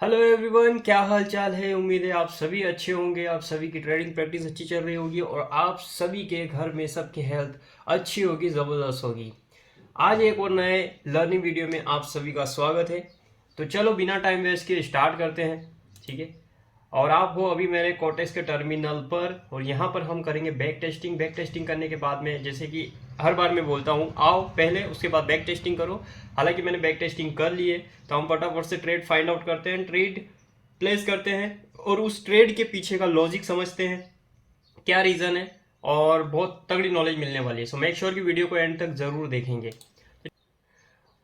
Hello everyone, क्या हाल चाल है। उम्मीद है आप सभी अच्छे होंगे। आप सभी की ट्रेडिंग प्रैक्टिस अच्छी चल रही होगी और आप सभी के घर में सबकी हेल्थ अच्छी होगी, ज़बरदस्त होगी। आज एक और नए लर्निंग वीडियो में आप सभी का स्वागत है। तो चलो बिना टाइम वेस्ट के स्टार्ट करते हैं। ठीक है। और आप हो अभी मेरे कोटेक्स के टर्मिनल पर और यहाँ पर हम करेंगे बैक टेस्टिंग। बैक टेस्टिंग करने के बाद में, जैसे कि हर बार मैं बोलता हूँ, आओ पहले उसके बाद बैक टेस्टिंग करो। हालांकि मैंने बैक टेस्टिंग कर ली है, तो हम फटाफट से ट्रेड फाइंड आउट करते हैं, ट्रेड प्लेस करते हैं और उस ट्रेड के पीछे का लॉजिक समझते हैं, क्या रीज़न है। और बहुत तगड़ी नॉलेज मिलने वाली है। सो मेक श्योर कि वीडियो को एंड तक ज़रूर देखेंगे।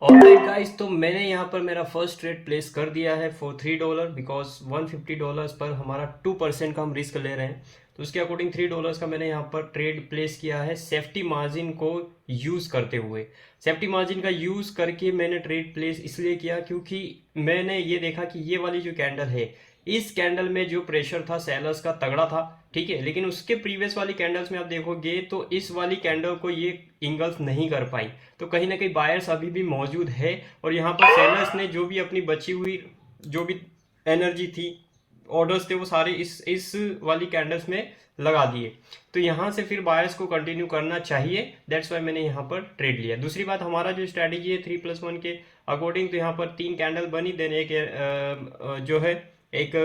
ऑलराइट गाइस, तो मैंने यहाँ पर मेरा फर्स्ट ट्रेड प्लेस कर दिया है फॉर $3, बिकॉज $150 पर हमारा 2% का हम रिस्क ले रहे हैं। तो उसके अकॉर्डिंग $3 का मैंने यहाँ पर ट्रेड प्लेस किया है सेफ्टी मार्जिन को यूज़ करते हुए। सेफ्टी मार्जिन का यूज़ करके मैंने ट्रेड प्लेस इसलिए किया क्योंकि मैंने ये देखा कि ये वाली जो कैंडल है, इस कैंडल में जो प्रेशर था सेलर्स का तगड़ा था। ठीक है, लेकिन उसके प्रीवियस वाली कैंडल्स में आप देखोगे तो इस वाली कैंडल को ये इंगल्फ नहीं कर पाई। तो कहीं ना कहीं बायर्स अभी भी मौजूद है और यहाँ पर सेलर्स ने जो भी अपनी बची हुई जो भी एनर्जी थी, ऑर्डर्स थे, वो सारे इस वाली कैंडल्स में लगा दिए। तो यहाँ से फिर बायर्स को कंटिन्यू करना चाहिए। दैट्स वाई मैंने यहाँ पर ट्रेड लिया। दूसरी बात, हमारा जो स्ट्रैटेजी है 3+1 के अकॉर्डिंग, तो यहाँ पर 3 कैंडल बनी, देन एक जो है एक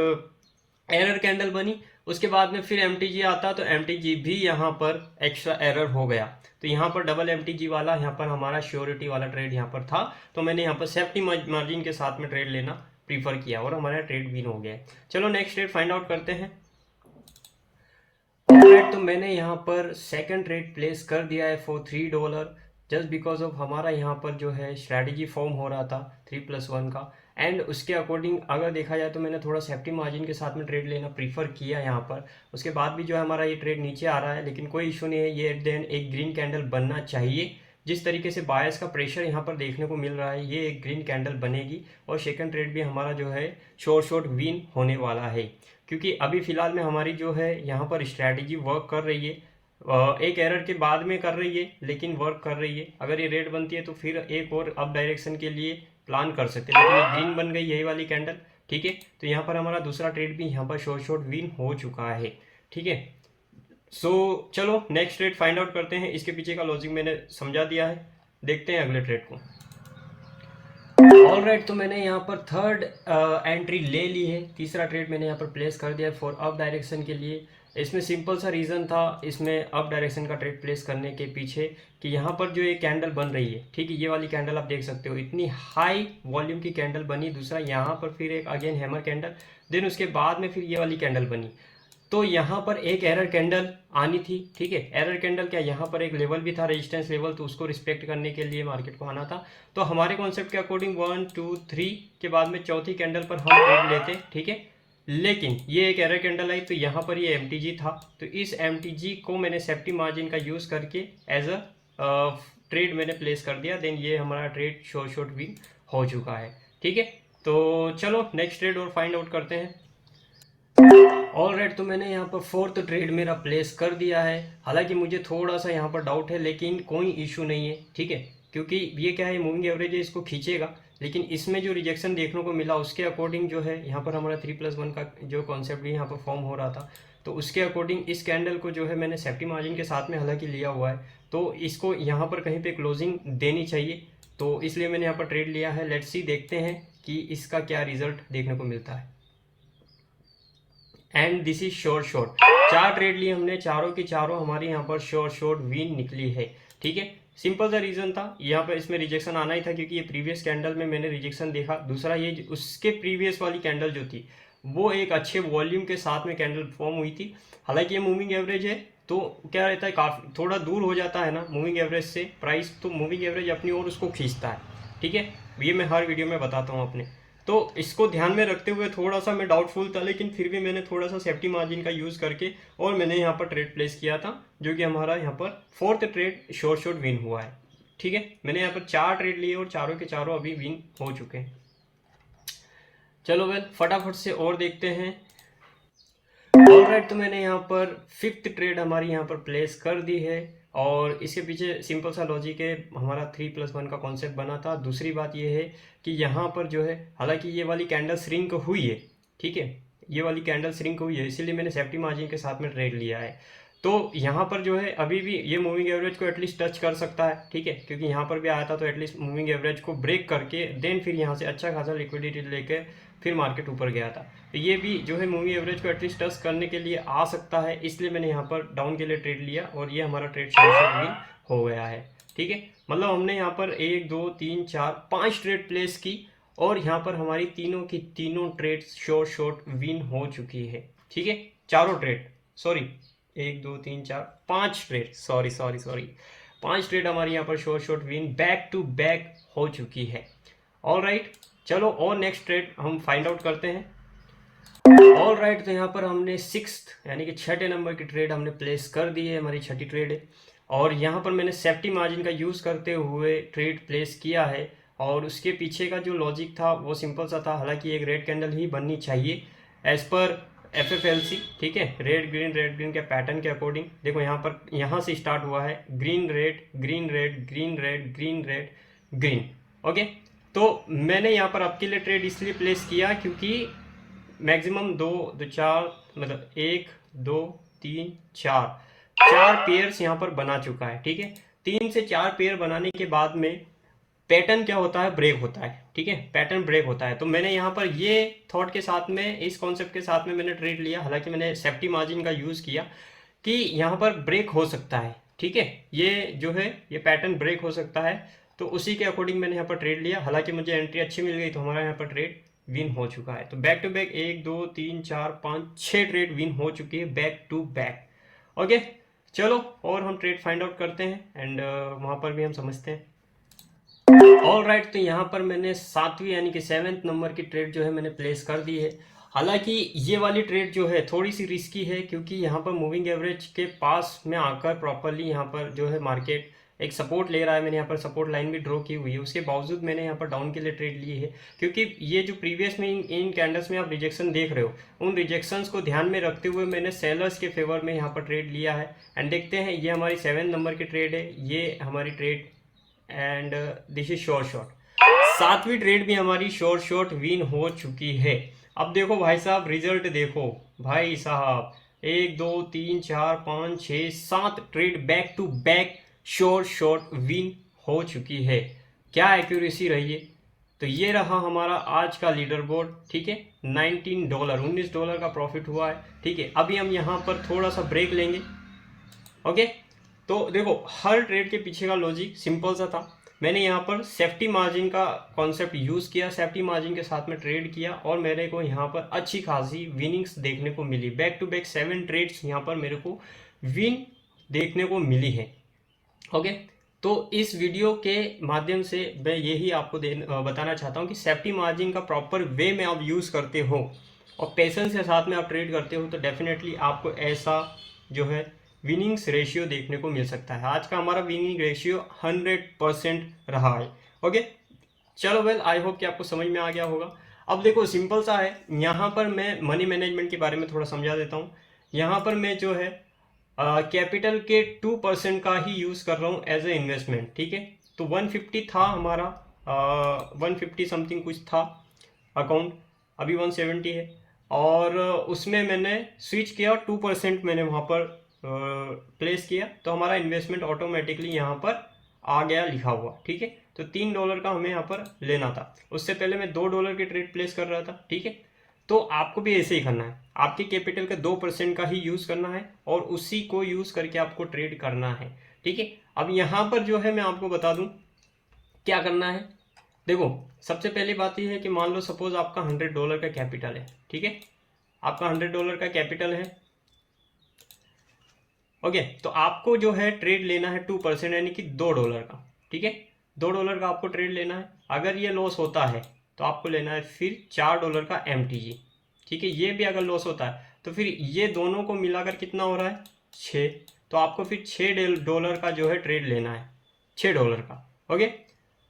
एरर कैंडल बनी। उसके बाद में फिर एम आता, तो एम भी यहाँ पर एक्स्ट्रा एरर हो गया। तो यहाँ पर डबल एम वाला यहाँ पर हमारा श्योरिटी वाला ट्रेड यहाँ पर था। तो मैंने यहाँ पर सेफ्टी मार्जिन के साथ में ट्रेड लेना प्रीफर किया और हमारा ट्रेड विन हो गया। चलो नेक्स्ट ट्रेड फाइंड आउट करते हैं। तो मैंने यहाँ पर सेकंड ट्रेड प्लेस कर दिया है फॉर $3, जस्ट बिकॉज ऑफ हमारा यहाँ पर जो है स्ट्रैटेजी फॉर्म हो रहा था 3+1 का। एंड उसके अकॉर्डिंग अगर देखा जाए तो मैंने थोड़ा सेफ्टी मार्जिन के साथ में ट्रेड लेना प्रीफर किया यहाँ पर। उसके बाद भी जो है हमारा ये ट्रेड नीचे आ रहा है, लेकिन कोई इशू नहीं है। ये एट द एंड एक ग्रीन कैंडल बनना चाहिए। जिस तरीके से बायर्स का प्रेशर यहाँ पर देखने को मिल रहा है, ये एक ग्रीन कैंडल बनेगी और सेकंड ट्रेड भी हमारा जो है शॉर्ट विन होने वाला है। क्योंकि अभी फिलहाल में हमारी जो है यहाँ पर स्ट्रैटेजी वर्क कर रही है। एक एरर के बाद में कर रही है, लेकिन वर्क कर रही है। अगर ये रेड बनती है तो फिर एक और अप डायरेक्शन के लिए प्लान कर सकते हैं, लेकिन ये ग्रीन बन गई यही वाली कैंडल। ठीक है, तो यहाँ पर हमारा दूसरा ट्रेड भी यहाँ पर शॉर्ट विन हो चुका है। ठीक है, सो चलो नेक्स्ट ट्रेड फाइंड आउट करते हैं। इसके पीछे का लॉजिक मैंने समझा दिया है, देखते हैं अगले ट्रेड को। ऑलराइट, तो मैंने यहाँ पर थर्ड एंट्री ले ली है। तीसरा ट्रेड मैंने यहाँ पर प्लेस कर दिया है फॉर अप डायरेक्शन के लिए। इसमें सिंपल सा रीज़न था इसमें अप डायरेक्शन का ट्रेड प्लेस करने के पीछे कि यहाँ पर जो एक कैंडल बन रही है, ठीक है, ये वाली कैंडल आप देख सकते हो, इतनी हाई वॉल्यूम की कैंडल बनी। दूसरा यहाँ पर फिर एक अगेन हैमर कैंडल, देन उसके बाद में फिर ये वाली कैंडल बनी। तो यहाँ पर एक एरर कैंडल आनी थी। ठीक है, एरर कैंडल क्या, यहाँ पर एक लेवल भी था, रेजिस्टेंस लेवल, तो उसको रिस्पेक्ट करने के लिए मार्केट को आना था। तो हमारे कॉन्सेप्ट के अकॉर्डिंग 1 2 3 के बाद में चौथी कैंडल पर हम ट्रेड लेते। ठीक है, लेकिन ये एक एरर कैंडल आई, तो यहाँ पर ये एम था। तो इस एम को मैंने सेफ्टी मार्जिन का यूज़ करके एज अ ट्रेड मैंने प्लेस कर दिया। देन ये हमारा ट्रेड शॉर्ट विन हो चुका है। ठीक है, तो चलो नेक्स्ट ट्रेड और फाइंड आउट करते हैं। ऑलराइट, तो मैंने यहाँ पर फोर्थ ट्रेड मेरा प्लेस कर दिया है। हालांकि मुझे थोड़ा सा यहाँ पर डाउट है, लेकिन कोई इशू नहीं है। ठीक है, क्योंकि ये क्या है, मूविंग एवरेज है, इसको खींचेगा। लेकिन इसमें जो रिजेक्शन देखने को मिला उसके अकॉर्डिंग जो है यहाँ पर हमारा 3+1 का जो कॉन्सेप्ट भी यहाँ पर फॉर्म हो रहा था, तो उसके अकॉर्डिंग इस कैंडल को जो है मैंने सेफ्टी मार्जिन के साथ में हालांकि लिया हुआ है, तो इसको यहाँ पर कहीं पे क्लोजिंग देनी चाहिए। तो इसलिए मैंने यहाँ पर ट्रेड लिया है। लेट्स सी, देखते हैं कि इसका क्या रिजल्ट देखने को मिलता है। And this is short. 4 trade लिए हमने, चारों की चारों हमारी यहाँ पर शॉर्ट विन निकली है। ठीक है, सिंपल सा रीजन था, यहाँ पर इसमें रिजेक्शन आना ही था क्योंकि ये प्रीवियस कैंडल में मैंने रिजेक्शन देखा। दूसरा ये उसके प्रीवियस वाली कैंडल जो थी वो एक अच्छे वॉल्यूम के साथ में कैंडल फॉर्म हुई थी। हालांकि ये मूविंग एवरेज है, तो क्या रहता है, काफ़ी थोड़ा दूर हो जाता है ना मूविंग एवरेज से प्राइस, तो मूविंग एवरेज अपनी ओर उसको खींचता है। ठीक है, ये मैं हर वीडियो में बताता हूँ अपने। तो इसको ध्यान में रखते हुए थोड़ा सा मैं डाउटफुल था, लेकिन फिर भी मैंने थोड़ा सा सेफ्टी मार्जिन का यूज़ करके और मैंने यहाँ पर ट्रेड प्लेस किया था, जो कि हमारा यहाँ पर फोर्थ ट्रेड शॉर्ट विन हुआ है। ठीक है, मैंने यहाँ पर 4 ट्रेड लिए और चारों के चारों अभी विन हो चुके हैं। चलो वेल, फटाफट से और देखते हैं। ऑलराइट, तो मैंने यहाँ पर फिफ्थ ट्रेड हमारी यहाँ पर प्लेस कर दी है और इसके पीछे सिंपल सा लॉजिक है, हमारा 3+1 का कॉन्सेप्ट बना था। दूसरी बात ये है कि यहाँ पर जो है, हालांकि ये वाली कैंडल श्रिंक हुई है, ठीक है, ये वाली कैंडल श्रिंक हुई है, इसीलिए मैंने सेफ्टी मार्जिन के साथ में ट्रेड लिया है। तो यहाँ पर जो है अभी भी ये मूविंग एवरेज को एटलीस्ट टच कर सकता है, ठीक है, क्योंकि यहाँ पर भी आया था तो एटलीस्ट मूविंग एवरेज को ब्रेक करके देन फिर यहाँ से अच्छा खासा लिक्विडिटी लेके फिर मार्केट ऊपर गया था। तो ये भी जो है मूविंग एवरेज को एटलीस्ट टच करने के लिए आ सकता है, इसलिए मैंने यहाँ पर डाउन के लिए ट्रेड लिया और ये हमारा ट्रेड विन हो गया है, ठीक है। मतलब हमने यहाँ पर 1 2 3 4 5 ट्रेड प्लेस की और यहाँ पर हमारी तीनों की तीनों ट्रेड शॉर्ट विन हो चुकी है, ठीक है। चारों trade, sorry 1 2 3 4 5 trade, sorry 5 trade हमारी यहाँ पर short win back to back हो चुकी है। ऑल राइट, चलो और नेक्स्ट ट्रेड हम फाइंड आउट करते हैं। ऑल राइट, तो यहाँ पर हमने 6th यानी कि 6ठे नंबर की ट्रेड हमने प्लेस कर दी है, हमारी 6ठी ट्रेड है। और यहाँ पर मैंने सेफ्टी मार्जिन का यूज़ करते हुए ट्रेड प्लेस किया है और उसके पीछे का जो लॉजिक था वो सिंपल सा था, हालांकि एक रेड कैंडल ही बननी चाहिए एज पर FFLC, ठीक है, रेड ग्रीन के पैटर्न के अकॉर्डिंग। देखो यहाँ पर, यहाँ से स्टार्ट हुआ है green red green red green red green red green, okay. तो मैंने यहाँ पर आपके लिए ट्रेड इसलिए प्लेस किया क्योंकि मैक्सिमम 2 2 4 मतलब 1 2 3 4 पेयर्स यहाँ पर बना चुका है, ठीक है। 3 से 4 पेयर बनाने के बाद में पैटर्न क्या होता है, ब्रेक होता है, ठीक है, पैटर्न ब्रेक होता है। तो मैंने यहाँ पर ये थॉट के साथ में, इस कॉन्सेप्ट के साथ में मैंने ट्रेड लिया, हालांकि मैंने सेफ्टी मार्जिन का यूज़ किया कि यहाँ पर ब्रेक हो सकता है, ठीक है, ये जो है ये पैटर्न ब्रेक हो सकता है, तो उसी के अकॉर्डिंग मैंने यहाँ पर ट्रेड लिया। हालांकि मुझे एंट्री अच्छी मिल गई तो हमारा यहाँ पर ट्रेड विन हो चुका है। तो back to back 1 2 3 4 5 6 trade win हो चुकी है बैक टू बैक, ओके। चलो और हम ट्रेड फाइंड आउट करते हैं एंड वहाँ पर भी हम समझते हैं। ऑल राइट, तो यहाँ पर मैंने 7वीं यानी कि 7th नंबर की ट्रेड जो है मैंने प्लेस कर दी है। हालांकि ये वाली ट्रेड जो है थोड़ी सी रिस्की है क्योंकि यहाँ पर मूविंग एवरेज के पास में आकर प्रॉपरली यहाँ पर जो है मार्केट एक सपोर्ट ले रहा है। मैंने यहाँ पर सपोर्ट लाइन भी ड्रॉ की हुई है, उसके बावजूद मैंने यहाँ पर डाउन के लिए ट्रेड ली है क्योंकि ये जो प्रीवियस में इन कैंडल्स में आप रिजेक्शन देख रहे हो, उन रिजेक्शंस को ध्यान में रखते हुए मैंने सेलर्स के फेवर में यहाँ पर ट्रेड लिया है। एंड देखते हैं, ये हमारी 7 नंबर की ट्रेड है, ये हमारी trade and this is short. 7वीं ट्रेड भी हमारी शॉर्ट विन हो चुकी है। अब देखो भाई साहब, रिजल्ट देखो भाई साहब, 1 2 3 4 5 6 7 trade back to back short win हो चुकी है। क्या एक्यूरेसी रही है? तो ये रहा हमारा आज का लीडर बोर्ड, ठीक है। $19 का प्रॉफिट हुआ है, ठीक है। अभी हम यहाँ पर थोड़ा सा ब्रेक लेंगे, ओके। तो देखो हर ट्रेड के पीछे का लॉजिक सिंपल सा था। मैंने यहाँ पर सेफ्टी मार्जिन का कॉन्सेप्ट यूज़ किया, सेफ्टी मार्जिन के साथ में ट्रेड किया और मेरे को यहाँ पर अच्छी खासी विनिंग्स देखने को मिली। बैक टू बैक 7 ट्रेड्स यहाँ पर मेरे को विन देखने को मिली है, ओके। तो इस वीडियो के माध्यम से मैं यही आपको बताना चाहता हूँ कि सेफ्टी मार्जिन का प्रॉपर वे में आप यूज़ करते हो और पेशेंस के साथ में आप ट्रेड करते हो तो डेफिनेटली आपको ऐसा जो है विनिंग्स रेशियो देखने को मिल सकता है। आज का हमारा विनिंग रेशियो 100% रहा है, ओके। चलो वेल, आई होप कि आपको समझ में आ गया होगा। अब देखो सिंपल सा है, यहाँ पर मैं मनी मैनेजमेंट के बारे में थोड़ा समझा देता हूँ। यहाँ पर मैं जो है कैपिटल के 2% का ही यूज़ कर रहा हूँ एज ए इन्वेस्टमेंट, ठीक है। तो 150 था हमारा, 150 समथिंग कुछ था अकाउंट, अभी 170 है और उसमें मैंने स्विच किया, 2% मैंने वहाँ पर प्लेस किया तो हमारा इन्वेस्टमेंट ऑटोमेटिकली यहाँ पर आ गया लिखा हुआ, ठीक है। तो $3 का हमें यहाँ पर लेना था, उससे पहले मैं $2 की ट्रेड प्लेस कर रहा था, ठीक है। तो आपको भी ऐसे ही करना है, आपके कैपिटल का 2% का ही यूज़ करना है और उसी को यूज़ करके आपको ट्रेड करना है, ठीक है। अब यहाँ पर जो है मैं आपको बता दूँ क्या करना है। देखो सबसे पहली बात यह है कि मान लो सपोज आपका $100 का कैपिटल है, ठीक है, आपका $100 का कैपिटल है, ओके। तो आपको जो है ट्रेड लेना है 2% यानी कि $2 का, ठीक है। $2 का आपको ट्रेड लेना है। अगर ये लॉस होता है तो आपको लेना है फिर $4 का MTG, ठीक है। ये भी अगर लॉस होता है तो फिर ये दोनों को मिलाकर कितना हो रहा है 6, तो आपको फिर $6 का जो है ट्रेड लेना है, $6 का, ओके।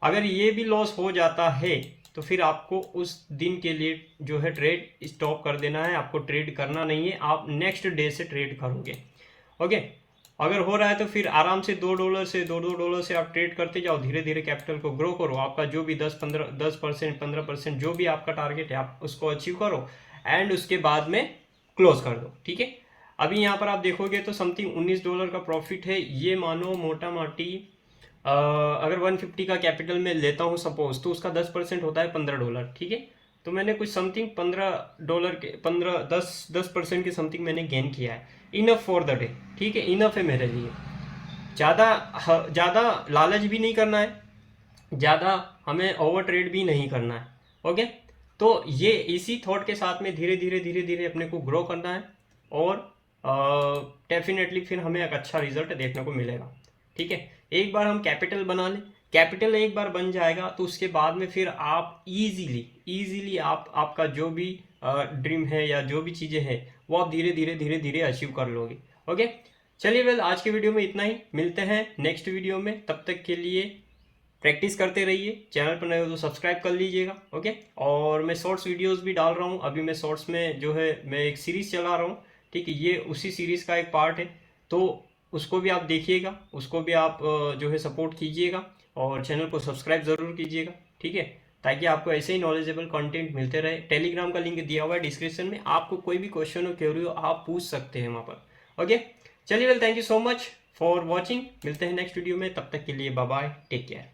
अगर ये भी लॉस हो जाता है तो फिर आपको उस दिन के लिए जो है ट्रेड स्टॉप कर देना है, आपको ट्रेड करना नहीं है, आप नेक्स्ट डे से ट्रेड करोगे, ओके। अगर हो रहा है तो फिर आराम से $2 से $2 से आप ट्रेड करते जाओ, धीरे धीरे कैपिटल को ग्रो करो। आपका जो भी 10% 15% जो भी आपका टारगेट है आप उसको अचीव करो एंड उसके बाद में क्लोज कर दो। ठीक है, अभी यहाँ पर आप देखोगे तो समथिंग $19 का प्रॉफिट है। ये मानो मोटा माटी अगर 150 का कैपिटल में लेता हूँ सपोज, तो उसका 10% होता है $15। ठीक है, तो मैंने कुछ समथिंग $15 के 10% के समथिंग मैंने गेन किया है। Enough for the day. ठीक है, इनफ है मेरे लिए। ज़्यादा लालच भी नहीं करना है, ज़्यादा हमें ओवर ट्रेड भी नहीं करना है। ओके, तो ये इसी थॉट के साथ में धीरे धीरे अपने को ग्रो करना है और डेफिनेटली फिर हमें एक अच्छा रिजल्ट देखने को मिलेगा। ठीक है, एक बार हम कैपिटल बना लें, कैपिटल एक बार बन जाएगा तो उसके बाद में फिर आप इजीली आपका जो भी ड्रीम है या जो भी चीज़ें हैं वो आप धीरे धीरे अचीव कर लोगे। ओके, चलिए वेल आज के वीडियो में इतना ही, मिलते हैं नेक्स्ट वीडियो में। तब तक के लिए प्रैक्टिस करते रहिए, चैनल पर नए हो तो सब्सक्राइब कर लीजिएगा। ओके, और मैं शॉर्ट्स वीडियोस भी डाल रहा हूँ। अभी मैं शॉर्ट्स में जो है मैं एक सीरीज़ चला रहा हूँ। ठीक है, ये उसी सीरीज़ का एक पार्ट है, तो उसको भी आप देखिएगा, उसको भी आप जो है सपोर्ट कीजिएगा और चैनल को सब्सक्राइब ज़रूर कीजिएगा। ठीक है, ताकि आपको ऐसे ही नॉलेजेबल कंटेंट मिलते रहे। टेलीग्राम का लिंक दिया हुआ है डिस्क्रिप्शन में, आपको कोई भी क्वेश्चन हो क्वेरी हो आप पूछ सकते हैं वहाँ पर। ओके, चलिए well, thank you so much for watching. मिलते हैं नेक्स्ट वीडियो में, तब तक के लिए बाय बाय, टेक केयर।